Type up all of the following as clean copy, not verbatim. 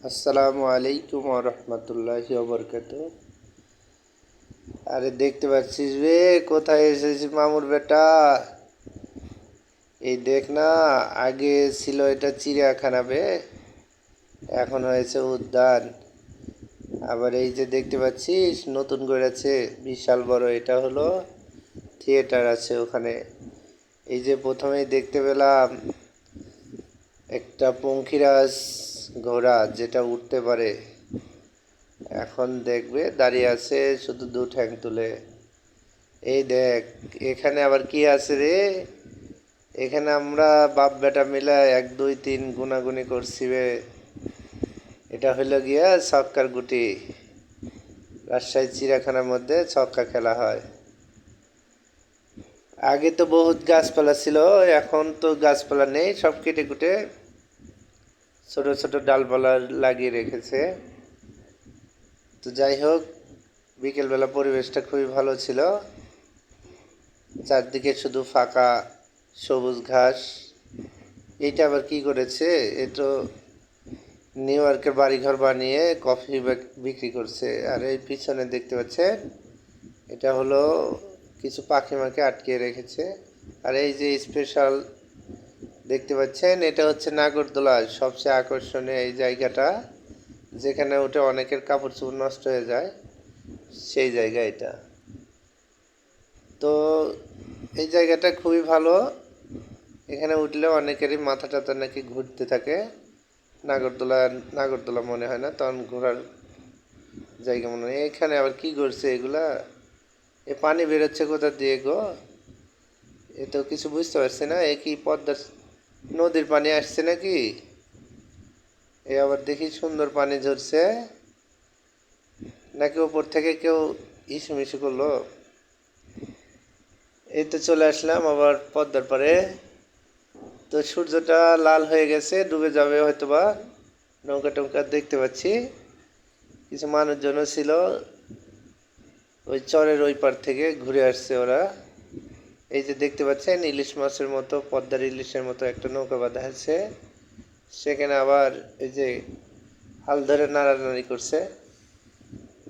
আসসালামু আলাইকুম ওয়া রাহমাতুল্লাহি ওয়া বারাকাতুহু। আরে দেখতে পাচ্ছিস রে, কোথায় এসেছিস মামুর বেটা? এই দেখ না, আগে ছিল এটা চিড়িয়াখানা বে, এখন হয়েছে উদ্যান। আবার এই যে দেখতে পাচ্ছিস নতুন করেছে বিশাল বড়, এটা হলো থিয়েটার আছে ওখানে। এই যে প্রথমেই দেখতে পেলাম একটা পঙ্খিরাজ ঘোড়া যেটা উঠতে পারে, এখন দেখবে দাঁড়িয়ে আছে শুধু দু ঠ্যাং তুলে। এই দেখ, এখানে আবার কি আছে রে? এখানে আমরা বাপ বেটা মিলে 1 2 3 গুনাগুনি করছি বে। এটা হইল গিয়া ছক্কার গুটি। রাজশাহী চিড়িয়াখানার মধ্যে ছক্কা খেলা হয়। আগে তো বহুত গাছপালা ছিল, এখন তো গাছপালা নেই, সব কেটে কুটে ছোট ছোট ডালপালা লাগিয়ে রেখেছে। তো যাই হোক, বিকেলবেলা পরিবেশটা খুবই ভালো ছিল। চারদিকে শুধু ফাঁকা সবুজ ঘাস। এইটা আবার কি করেছে, এ তো নিউ ইয়র্কের বাড়িঘর বানিয়ে কফি বিক্রি করছে। আর এই পিছনে দেখতে পাচ্ছেন, এটা হলো কিছু পাখি মাকে আটকে রেখেছে। আর এই যে স্পেশাল দেখতে পাচ্ছেন, এটা হচ্ছে নাগরদোলা। সবচেয়ে আকর্ষণীয় এই জায়গাটা, যেখানে উঠে অনেকের কাপড় চোপড় নষ্ট হয়ে যায়, সেই জায়গা এটা। তো এই জায়গাটা খুবই ভালো, এখানে উঠলে অনেকেরই মাথা টাথা নাকি ঘুরতে থাকে। নাগরদোলা নাগরদোলা মনে হয় না, তখন ঘোরার জায়গা মনে হয়। এখানে আবার কি করছে এগুলা? এ পানি বেরোচ্ছে কোথা দিয়ে গো? এ তো কিছু বুঝতে পারছি না। এ কি পদ্মার নদীর পানি আসছে নাকি? এ আবার দেখি সুন্দর পানি ঝরছে, নাকি ওপর থেকে কেউ ইসু মিশু করলো? এই তো চলে আসলাম আবার পদ্মার পারে। তো সূর্যটা লাল হয়ে গেছে, ডুবে যাবে হয়তোবা। নৌকা টৌকা দেখতে পাচ্ছি, কিছু মানুষজনও ছিল, ওই চরের ওই পার থেকে ঘুরে আসছে ওরা। এই যে দেখতে পাচ্ছেন ইলিশ মাছের মতো, পদ্মার ইলিশের মতো একটা নৌকা বাঁধা আছে, সেখানে আবার এই যে হাল ধরে নাড়ানাড়ি করছে।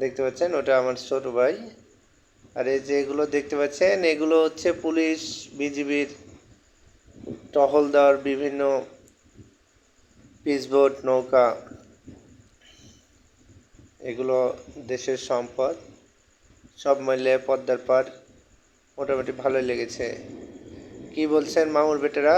দেখতে পাচ্ছেন, ওটা আমার ছোট ভাই। আর এই যে এগুলো দেখতে পাচ্ছেন, এগুলো হচ্ছে পুলিশ বিজিবির টহল দেওয়ার বিভিন্ন পিসবোট নৌকা। এগুলো দেশের সম্পদ। সব মিলে পদ্মার পার মোটামুটি ভালোই লেগেছে। কি বলছেন মামুর বেটেরা?